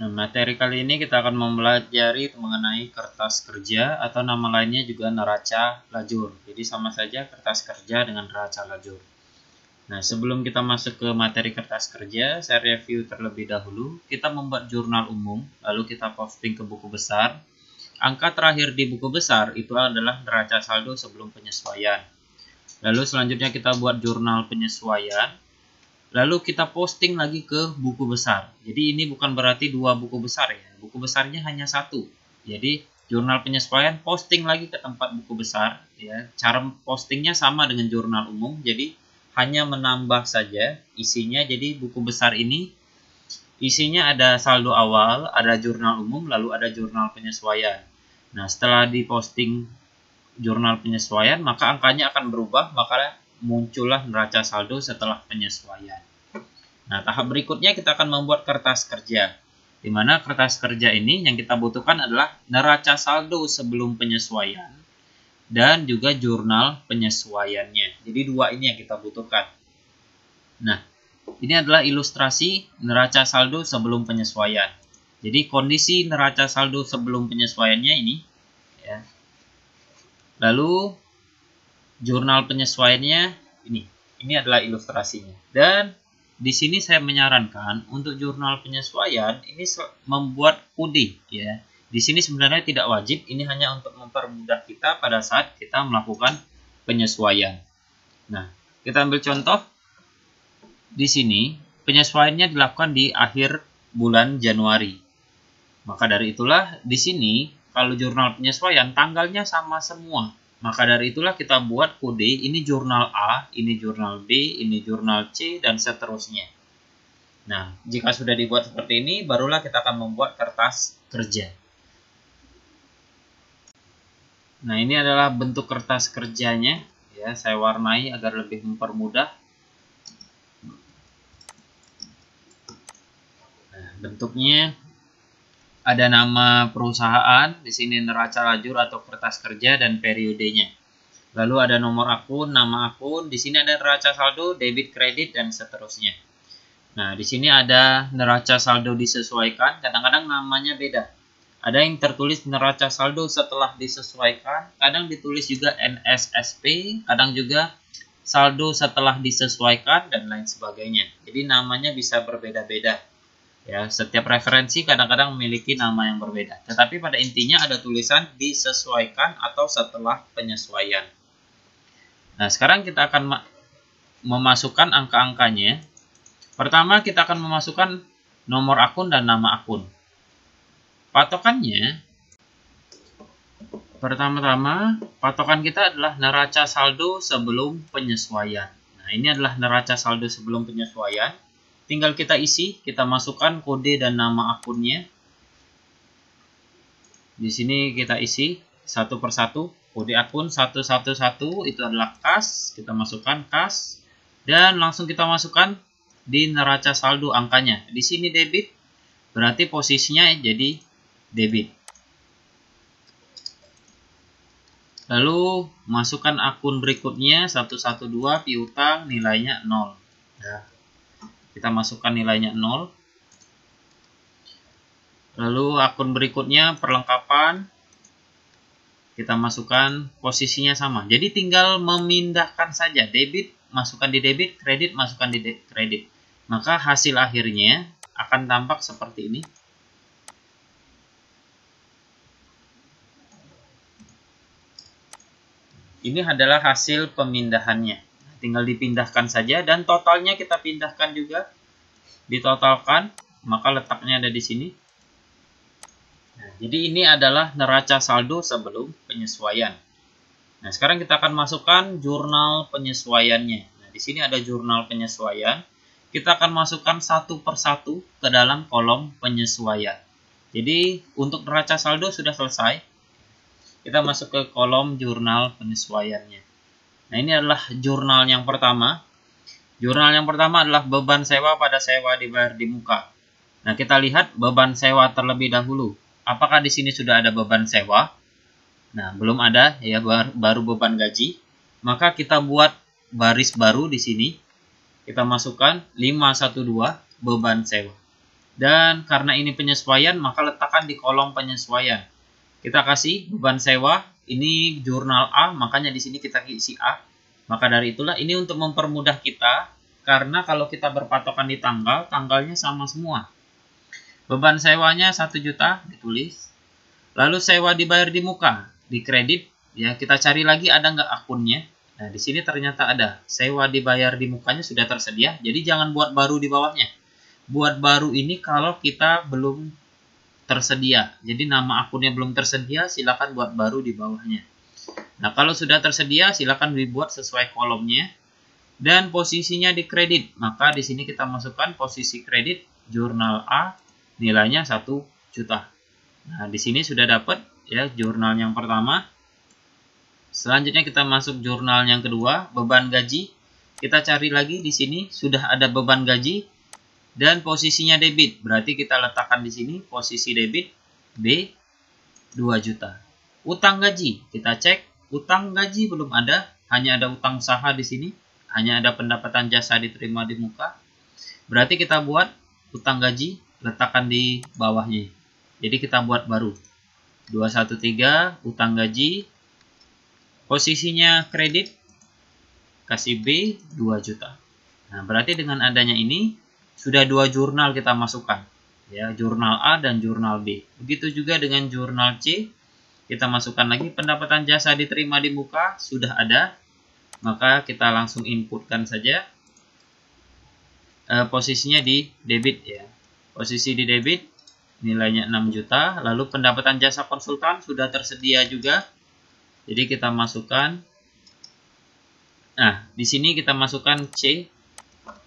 Nah, materi kali ini kita akan mempelajari mengenai kertas kerja atau nama lainnya juga neraca lajur. Jadi sama saja kertas kerja dengan neraca lajur. Nah, sebelum kita masuk ke materi kertas kerja, saya review terlebih dahulu. Kita membuat jurnal umum, lalu kita posting ke buku besar. Angka terakhir di buku besar itu adalah neraca saldo sebelum penyesuaian. Lalu selanjutnya kita buat jurnal penyesuaian. Lalu kita posting lagi ke buku besar. Jadi ini bukan berarti dua buku besar ya. Buku besarnya hanya satu. Jadi jurnal penyesuaian posting lagi ke tempat buku besar. Ya. Cara postingnya sama dengan jurnal umum. Jadi hanya menambah saja isinya. Jadi buku besar ini isinya ada saldo awal, ada jurnal umum, lalu ada jurnal penyesuaian. Nah, setelah diposting jurnal penyesuaian, maka angkanya akan berubah, maka muncullah neraca saldo setelah penyesuaian. Nah, tahap berikutnya kita akan membuat kertas kerja. Di mana kertas kerja ini yang kita butuhkan adalah neraca saldo sebelum penyesuaian dan juga jurnal penyesuaiannya. Jadi dua ini yang kita butuhkan. Nah, ini adalah ilustrasi neraca saldo sebelum penyesuaian. Jadi kondisi neraca saldo sebelum penyesuaiannya ini ya. Lalu jurnal penyesuaiannya ini. Ini adalah ilustrasinya. Dan di sini saya menyarankan untuk jurnal penyesuaian ini membuat kode ya. Di sini sebenarnya tidak wajib, ini hanya untuk mempermudah kita pada saat kita melakukan penyesuaian. Nah, kita ambil contoh. Di sini penyesuaiannya dilakukan di akhir bulan Januari. Maka dari itulah di sini kalau jurnal penyesuaian tanggalnya sama semua. Maka dari itulah kita buat kode ini jurnal A, ini jurnal B, ini jurnal C, dan seterusnya. Nah, jika sudah dibuat seperti ini, barulah kita akan membuat kertas kerja. Nah, ini adalah bentuk kertas kerjanya. Ya, saya warnai agar lebih mempermudah. Nah, bentuknya ada nama perusahaan, di sini neraca lajur atau kertas kerja dan periodenya. Lalu ada nomor akun, nama akun, di sini ada neraca saldo, debit, kredit, dan seterusnya. Nah, di sini ada neraca saldo disesuaikan, kadang-kadang namanya beda. Ada yang tertulis neraca saldo setelah disesuaikan, kadang ditulis juga NSSP, kadang juga saldo setelah disesuaikan, dan lain sebagainya. Jadi namanya bisa berbeda-beda. Ya, setiap referensi kadang-kadang memiliki nama yang berbeda. Tetapi pada intinya ada tulisan disesuaikan atau setelah penyesuaian. Nah, sekarang kita akan memasukkan angka-angkanya. Pertama, kita akan memasukkan nomor akun dan nama akun. Patokannya, pertama-tama, patokan kita adalah neraca saldo sebelum penyesuaian. Nah, ini adalah neraca saldo sebelum penyesuaian. Tinggal kita isi, kita masukkan kode dan nama akunnya. Di sini kita isi satu persatu. Kode akun 111 itu adalah kas, kita masukkan kas. Dan langsung kita masukkan di neraca saldo angkanya. Di sini debit, berarti posisinya jadi debit. Lalu masukkan akun berikutnya 112 piutang nilainya 0. Ya. Kita masukkan nilainya 0. Lalu akun berikutnya perlengkapan. Kita masukkan posisinya sama. Jadi tinggal memindahkan saja. Debit masukkan di debit, kredit masukkan di kredit. Maka hasil akhirnya akan tampak seperti ini. Ini adalah hasil pemindahannya. Tinggal dipindahkan saja dan totalnya kita pindahkan juga. Ditotalkan, maka letaknya ada di sini. Nah, jadi ini adalah neraca saldo sebelum penyesuaian. Nah, sekarang kita akan masukkan jurnal penyesuaiannya. Nah, di sini ada jurnal penyesuaian. Kita akan masukkan satu persatu ke dalam kolom penyesuaian. Jadi untuk neraca saldo sudah selesai. Kita masuk ke kolom jurnal penyesuaiannya. Nah, ini adalah jurnal yang pertama. Jurnal yang pertama adalah beban sewa pada sewa dibayar di muka. Nah, kita lihat beban sewa terlebih dahulu. Apakah di sini sudah ada beban sewa? Nah, belum ada ya, baru beban gaji. Maka kita buat baris baru di sini. Kita masukkan 512 beban sewa. Dan karena ini penyesuaian, maka letakkan di kolom penyesuaian. Kita kasih beban sewa, ini jurnal A, makanya di sini kita isi A. Maka dari itulah ini untuk mempermudah kita, karena kalau kita berpatokan di tanggal, tanggalnya sama semua. Beban sewanya 1 juta ditulis. Lalu sewa dibayar di muka, di kredit, ya kita cari lagi ada nggak akunnya. Nah di sini ternyata ada, sewa dibayar di mukanya sudah tersedia, jadi jangan buat baru di bawahnya. Buat baru ini kalau kita belum tersedia, jadi nama akunnya belum tersedia, silakan buat baru di bawahnya. Nah kalau sudah tersedia, silakan dibuat sesuai kolomnya dan posisinya di kredit. Maka di sini kita masukkan posisi kredit jurnal A, nilainya 1 juta. Nah, di sini sudah dapat ya jurnal yang pertama. Selanjutnya kita masuk jurnal yang kedua, beban gaji. Kita cari lagi di sini sudah ada beban gaji dan posisinya debit. Berarti kita letakkan di sini posisi debit B 2 juta. Utang gaji, kita cek utang gaji belum ada, hanya ada utang usaha di sini, hanya ada pendapatan jasa diterima di muka. Berarti kita buat utang gaji, letakkan di bawahnya. Jadi kita buat baru 213 utang gaji, posisinya kredit, kasih B 2 juta. Nah berarti dengan adanya ini sudah 2 jurnal kita masukkan, ya jurnal A dan jurnal B. Begitu juga dengan jurnal C, kita masukkan lagi pendapatan jasa diterima di muka sudah ada, maka kita langsung inputkan saja posisinya di debit ya. Posisi di debit nilainya 6 juta, lalu pendapatan jasa konsultan sudah tersedia juga. Jadi kita masukkan. Nah, di sini kita masukkan C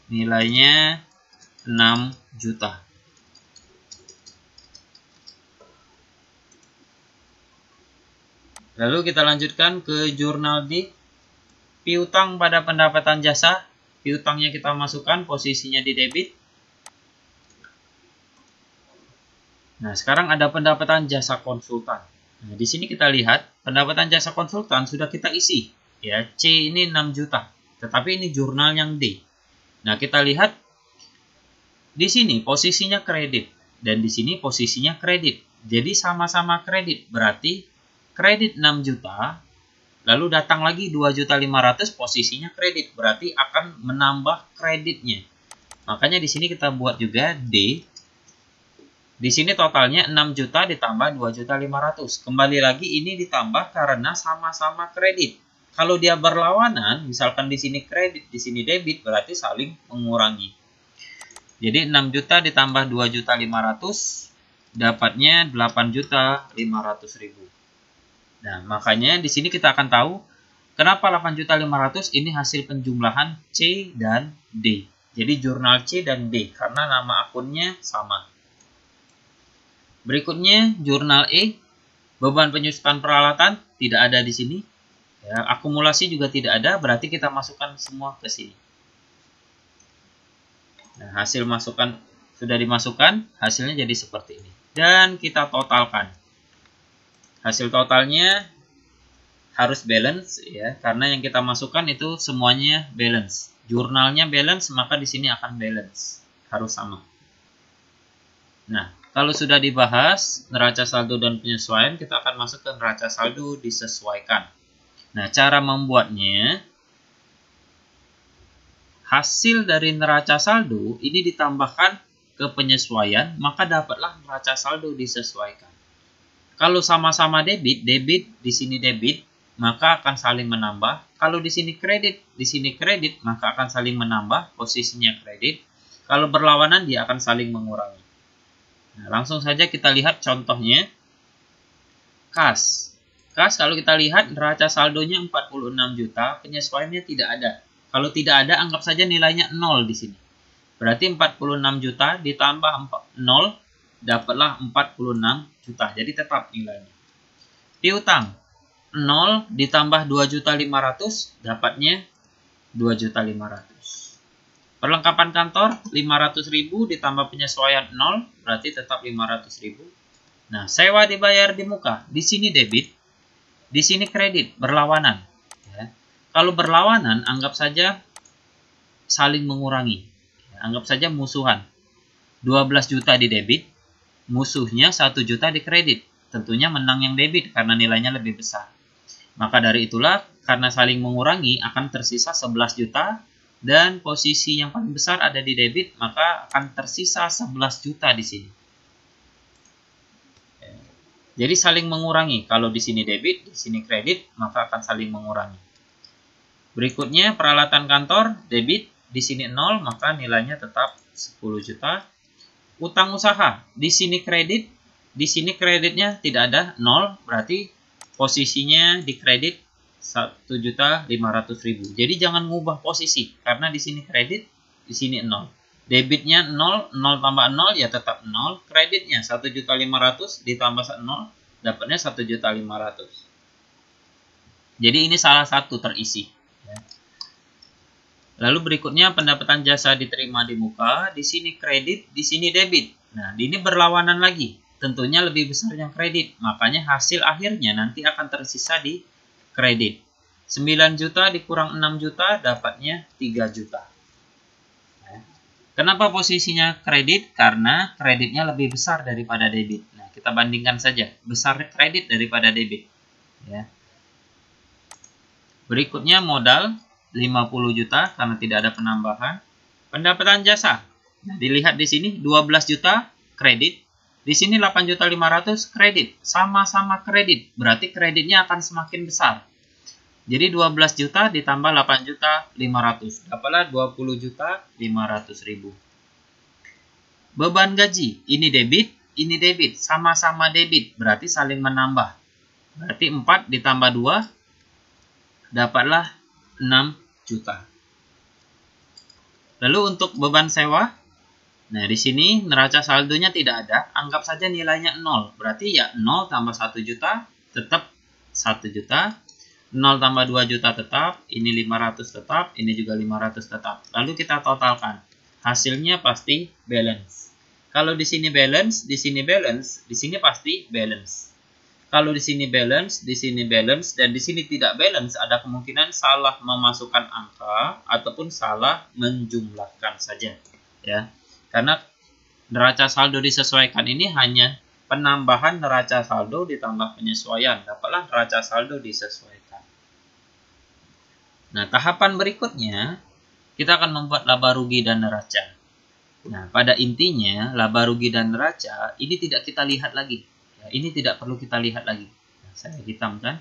nilainya 6 juta. Lalu kita lanjutkan ke jurnal D. Piutang pada pendapatan jasa. Piutangnya kita masukkan posisinya di debit. Nah, sekarang ada pendapatan jasa konsultan. Nah, di sini kita lihat pendapatan jasa konsultan sudah kita isi. Ya, C ini 6 juta. Tetapi ini jurnal yang D. Nah, kita lihat di sini posisinya kredit dan di sini posisinya kredit. Jadi sama-sama kredit. Berarti kredit 6 juta, lalu datang lagi 2.500.000 posisinya kredit. Berarti akan menambah kreditnya. Makanya di sini kita buat juga D. Di sini totalnya 6 juta ditambah 2.500.000. Kembali lagi ini ditambah karena sama-sama kredit. Kalau dia berlawanan, misalkan di sini kredit, di sini debit, berarti saling mengurangi. Jadi 6 juta ditambah 2.500.000 dapatnya 8.500.000. Nah, makanya di sini kita akan tahu kenapa 8.500.000 ini hasil penjumlahan C dan D. Jadi jurnal C dan D karena nama akunnya sama. Berikutnya jurnal E, beban penyusutan peralatan tidak ada di sini. Ya, akumulasi juga tidak ada, berarti kita masukkan semua ke sini. Nah, hasil masukan sudah dimasukkan, hasilnya jadi seperti ini. Dan kita totalkan. Hasil totalnya harus balance ya, karena yang kita masukkan itu semuanya balance. Jurnalnya balance, maka di sini akan balance, harus sama. Nah, kalau sudah dibahas neraca saldo dan penyesuaian, kita akan masuk ke neraca saldo disesuaikan. Nah, cara membuatnya, hasil dari neraca saldo ini ditambahkan ke penyesuaian, maka dapatlah neraca saldo disesuaikan. Kalau sama-sama debit, di sini debit, maka akan saling menambah. Kalau di sini kredit, maka akan saling menambah, posisinya kredit. Kalau berlawanan, dia akan saling mengurangi. Nah, langsung saja kita lihat contohnya. Kas kalau kita lihat neraca saldonya 46 juta, penyesuaiannya tidak ada. Kalau tidak ada, anggap saja nilainya 0 di sini. Berarti 46 juta ditambah 0, dapatlah 46 juta. Jadi tetap nilainya. Piutang 0 ditambah 2.500.000, dapatnya 2.500.000. Perlengkapan kantor 500.000 ditambah penyesuaian 0, berarti tetap 500.000. Nah, sewa dibayar di muka. Di sini debit, di sini kredit, berlawanan. Ya. Kalau berlawanan, anggap saja saling mengurangi. Ya, anggap saja musuhan. 12 juta di debit, musuhnya 1 juta di kredit. Tentunya menang yang debit karena nilainya lebih besar. Maka dari itulah, karena saling mengurangi akan tersisa 11 juta, dan posisi yang paling besar ada di debit, maka akan tersisa 11 juta di sini. Jadi saling mengurangi. Kalau di sini debit, di sini kredit, maka akan saling mengurangi. Berikutnya peralatan kantor, debit, di sini 0, maka nilainya tetap 10 juta. Utang usaha, di sini kredit, di sini kreditnya tidak ada, 0, berarti posisinya di kredit 1.500.000. Jadi jangan ngubah posisi, karena di sini kredit, di sini 0. Debitnya 0, 0 tambah 0 ya tetap 0. Kreditnya 1.500.000 ditambah 0, dapatnya 1.500.000. Jadi ini salah satu terisi. Lalu berikutnya pendapatan jasa diterima di muka, di sini kredit, di sini debit. Nah, ini berlawanan lagi. Tentunya lebih besar yang kredit, makanya hasil akhirnya nanti akan tersisa di kredit. 9 juta dikurang 6 juta, dapatnya 3 juta. Kenapa posisinya kredit? Karena kreditnya lebih besar daripada debit. Nah, kita bandingkan saja, besar kredit daripada debit. Ya. Berikutnya modal 50 juta karena tidak ada penambahan. Pendapatan jasa. Nah, dilihat di sini 12 juta kredit. Di sini 8.500.000 kredit. Sama-sama kredit. Berarti kreditnya akan semakin besar. Jadi 12 juta ditambah 8.500.000. Dapatlah 20.500.000. Beban gaji. Ini debit, ini debit. Sama-sama debit. Berarti saling menambah. Berarti 4 ditambah 2. Dapatlah 6 juta. Lalu untuk beban sewa. Nah, di sini neraca saldonya tidak ada. Anggap saja nilainya 0. Berarti ya 0 tambah 1 juta tetap 1 juta. 0 tambah 2 juta tetap, ini 500 tetap, ini juga 500 tetap. Lalu kita totalkan. Hasilnya pasti balance. Kalau di sini balance, di sini balance, di sini pasti balance. Kalau di sini balance, di sini balance, dan di sini tidak balance, ada kemungkinan salah memasukkan angka ataupun salah menjumlahkan saja. Ya, karena neraca saldo disesuaikan ini hanya penambahan neraca saldo ditambah penyesuaian. Dapatlah neraca saldo disesuaikan. Nah, tahapan berikutnya, kita akan membuat laba rugi dan neraca. Nah, pada intinya, laba rugi dan neraca, ini tidak kita lihat lagi. Ya, ini tidak perlu kita lihat lagi. Nah, saya hitamkan.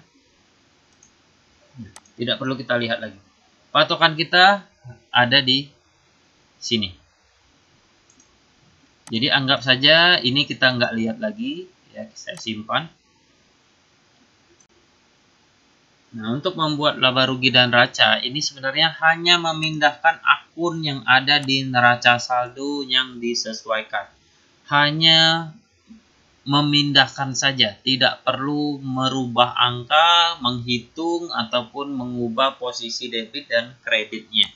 Nah, tidak perlu kita lihat lagi. Patokan kita ada di sini. Jadi, anggap saja ini kita nggak lihat lagi. Ya, saya simpan. Nah, untuk membuat laba rugi dan neraca, ini sebenarnya hanya memindahkan akun yang ada di neraca saldo yang disesuaikan. Hanya memindahkan saja, tidak perlu merubah angka, menghitung, ataupun mengubah posisi debit dan kreditnya.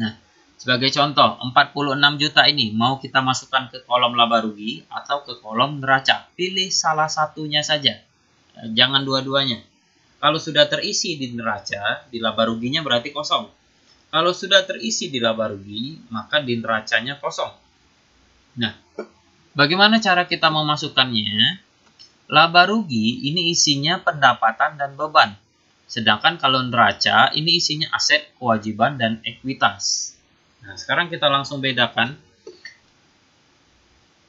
Nah, sebagai contoh, 46 juta ini mau kita masukkan ke kolom laba rugi atau ke kolom neraca. Pilih salah satunya saja, jangan dua-duanya. Kalau sudah terisi di neraca, di laba ruginya berarti kosong. Kalau sudah terisi di laba rugi, maka di neracanya kosong. Nah, bagaimana cara kita memasukkannya? Laba rugi ini isinya pendapatan dan beban. Sedangkan kalau neraca ini isinya aset, kewajiban, dan ekuitas. Nah, sekarang kita langsung bedakan.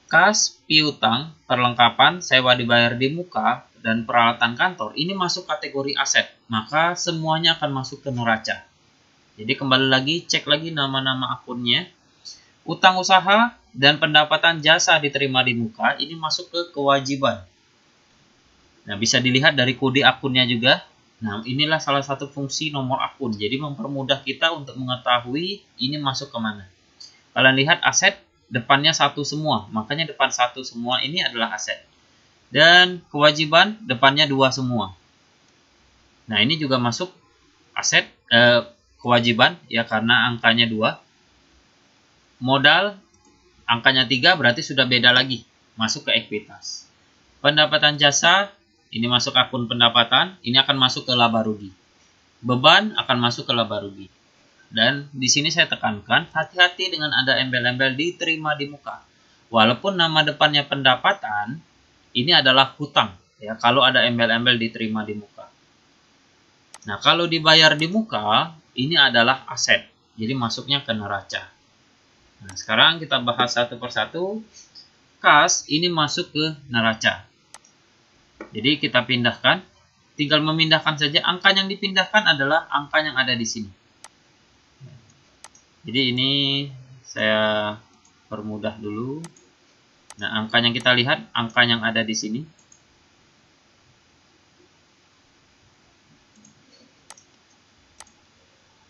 Kas, piutang, perlengkapan, sewa dibayar di muka, dan peralatan kantor ini masuk kategori aset, maka semuanya akan masuk ke neraca. Jadi kembali lagi, cek lagi nama-nama akunnya. Utang usaha dan pendapatan jasa diterima di muka ini masuk ke kewajiban. Nah, bisa dilihat dari kode akunnya juga. Nah, inilah salah satu fungsi nomor akun. Jadi mempermudah kita untuk mengetahui ini masuk kemana. Kalian lihat aset depannya 1 semua, makanya depan 1 semua ini adalah aset. Dan kewajiban depannya 2 semua. Nah, ini juga masuk aset kewajiban ya karena angkanya 2. Modal angkanya 3 berarti sudah beda lagi, masuk ke ekuitas. Pendapatan jasa ini masuk akun pendapatan, ini akan masuk ke laba rugi. Beban akan masuk ke laba rugi. Dan di sini saya tekankan, hati-hati dengan ada embel-embel diterima di muka. Walaupun nama depannya pendapatan, ini adalah hutang. Ya, kalau ada embel-embel diterima di muka. Nah, kalau dibayar di muka, ini adalah aset. Jadi masuknya ke neraca. Nah, sekarang kita bahas satu persatu. Kas ini masuk ke neraca. Jadi kita pindahkan, tinggal memindahkan saja. Angka yang dipindahkan adalah angka yang ada di sini. Jadi ini saya permudah dulu. Nah, angka yang kita lihat, angka yang ada di sini.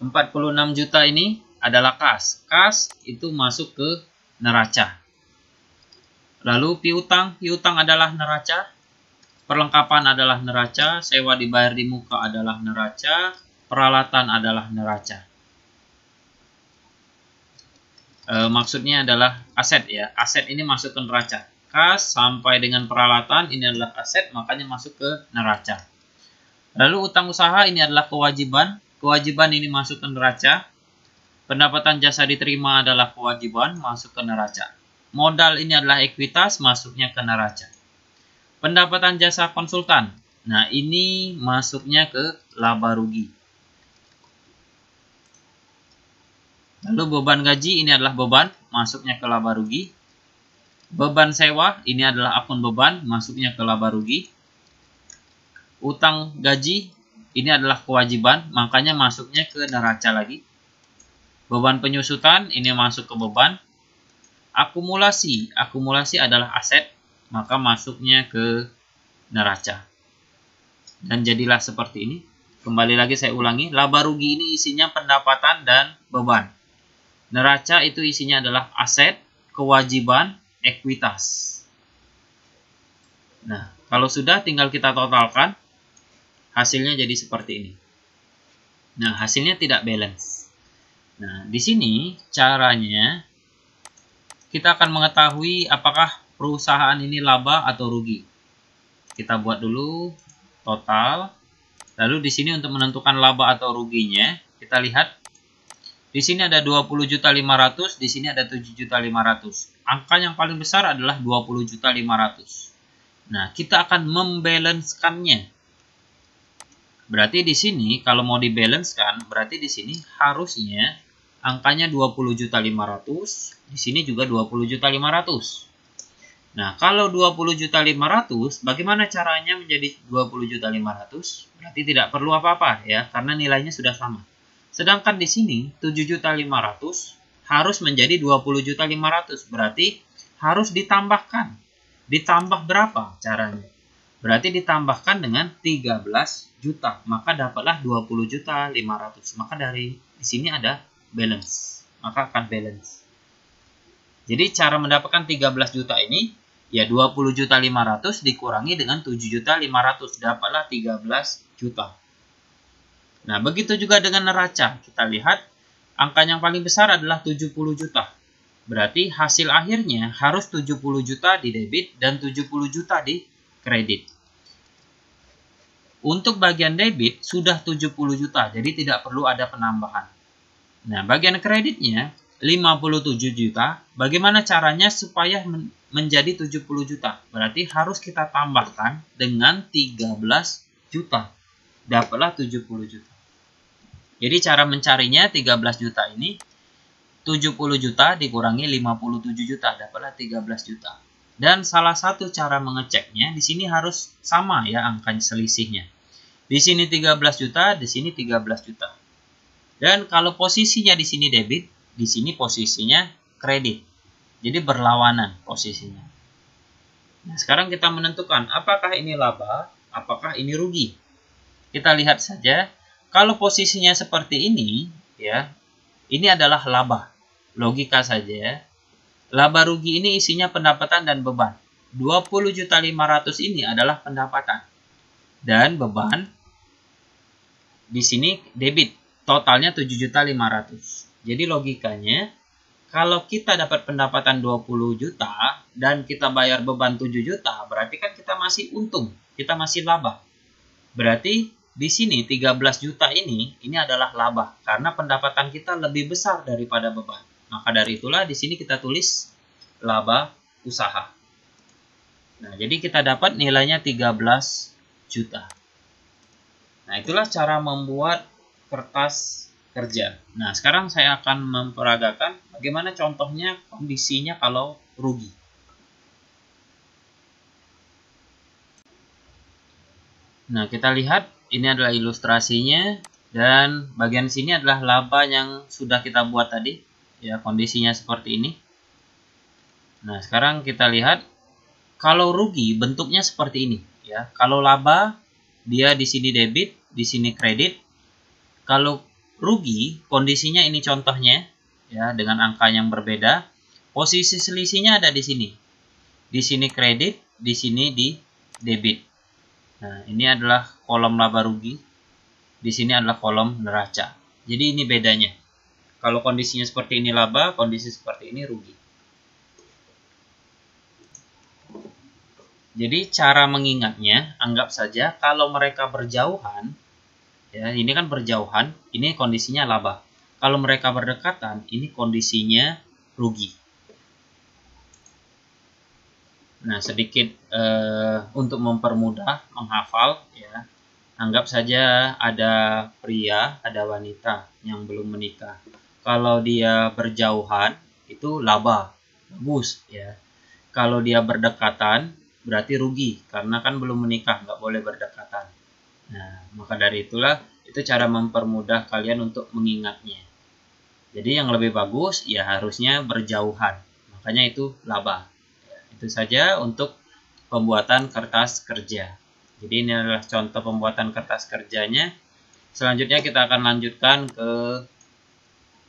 46 juta ini adalah kas. Kas itu masuk ke neraca. Lalu piutang adalah neraca. Perlengkapan adalah neraca. Sewa dibayar di muka adalah neraca. Peralatan adalah neraca. Maksudnya adalah aset ya. Aset ini masuk ke neraca. Kas sampai dengan peralatan ini adalah aset, makanya masuk ke neraca. Lalu utang usaha ini adalah kewajiban. Kewajiban ini masuk ke neraca. Pendapatan jasa diterima adalah kewajiban, masuk ke neraca. Modal ini adalah ekuitas, masuknya ke neraca. Pendapatan jasa konsultan. Nah, ini masuknya ke laba rugi. Lalu beban gaji ini adalah beban, masuknya ke laba rugi. Beban sewa ini adalah akun beban, masuknya ke laba rugi. Utang gaji ini adalah kewajiban, makanya masuknya ke neraca lagi. Beban penyusutan ini masuk ke beban. Akumulasi adalah aset, maka masuknya ke neraca. Dan jadilah seperti ini. Kembali lagi saya ulangi, laba rugi ini isinya pendapatan dan beban. Neraca itu isinya adalah aset, kewajiban, ekuitas. Nah, kalau sudah tinggal kita totalkan, hasilnya jadi seperti ini. Nah, hasilnya tidak balance. Nah, di sini caranya kita akan mengetahui apakah perusahaan ini laba atau rugi. Kita buat dulu total. Lalu di sini untuk menentukan laba atau ruginya, kita lihat di sini ada 20.500.000, di sini ada 7.500.000. Angka yang paling besar adalah 20.500.000. Nah, kita akan membalancekannya. Berarti di sini kalau mau dibalancekan, berarti di sini harusnya angkanya 20.500.000, di sini juga 20.500.000. Nah, kalau 20.500.000, bagaimana caranya menjadi 20.500.000? Berarti tidak perlu apa-apa ya, karena nilainya sudah sama. Sedangkan di sini 7.500.000 harus menjadi 20.500.000, berarti harus ditambahkan. Ditambah berapa caranya? Berarti ditambahkan dengan 13 juta, maka dapatlah 20.500.000. Maka dari di sini ada balance, maka akan balance. Jadi cara mendapatkan 13 juta ini, ya 20.500.000 dikurangi dengan 7.500.000, dapatlah 13 juta. Nah, begitu juga dengan neraca. Kita lihat, angka yang paling besar adalah 70 juta. Berarti hasil akhirnya harus 70 juta di debit dan 70 juta di kredit. Untuk bagian debit sudah 70 juta, jadi tidak perlu ada penambahan. Nah, bagian kreditnya 57 juta. Bagaimana caranya supaya menjadi 70 juta? Berarti harus kita tambahkan dengan 13 juta. Dapatlah 70 juta. Jadi cara mencarinya 13 juta ini, 70 juta dikurangi 57 juta, dapatlah 13 juta. Dan salah satu cara mengeceknya, di sini harus sama ya angka selisihnya. Di sini 13 juta, di sini 13 juta. Dan kalau posisinya di sini debit, di sini posisinya kredit. Jadi berlawanan posisinya. Nah, sekarang kita menentukan apakah ini laba, apakah ini rugi. Kita lihat saja, kalau posisinya seperti ini, ya, ini adalah laba. Logika saja. Laba rugi ini isinya pendapatan dan beban. 20.500.000 ini adalah pendapatan. Dan beban di sini debit. Totalnya 7.500.000. Jadi logikanya, kalau kita dapat pendapatan 20 juta dan kita bayar beban 7 juta, berarti kan kita masih untung. Kita masih laba. Berarti di sini 13 juta ini adalah laba karena pendapatan kita lebih besar daripada beban. Maka dari itulah di sini kita tulis laba usaha. Nah, jadi kita dapat nilainya 13 juta. Nah, itulah cara membuat kertas kerja. Nah, sekarang saya akan memperagakan bagaimana contohnya kondisinya kalau rugi. Nah, kita lihat ini adalah ilustrasinya dan bagian sini adalah laba yang sudah kita buat tadi. Ya, kondisinya seperti ini. Nah, sekarang kita lihat kalau rugi bentuknya seperti ini, ya. Kalau laba dia di sini debit, di sini kredit. Kalau rugi kondisinya ini contohnya, ya, dengan angka yang berbeda. Posisi selisihnya ada di sini. Di sini kredit, di sini di debit. Nah, ini adalah kolom laba rugi. Di sini adalah kolom neraca. Jadi ini bedanya. Kalau kondisinya seperti ini laba, kondisi seperti ini rugi. Jadi cara mengingatnya, anggap saja kalau mereka berjauhan, ya ini kan berjauhan, ini kondisinya laba. Kalau mereka berdekatan, ini kondisinya rugi. Nah, sedikit untuk mempermudah menghafal, ya. Anggap saja ada pria, ada wanita yang belum menikah. Kalau dia berjauhan, itu laba, bagus, ya. Kalau dia berdekatan, berarti rugi, karena kan belum menikah, nggak boleh berdekatan. Nah, maka dari itulah, itu cara mempermudah kalian untuk mengingatnya. Jadi yang lebih bagus, ya harusnya berjauhan. Makanya itu laba. Itu saja untuk pembuatan kertas kerja. Jadi ini adalah contoh pembuatan kertas kerjanya. Selanjutnya kita akan lanjutkan ke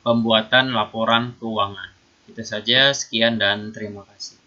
pembuatan laporan keuangan. Itu saja, sekian dan terima kasih.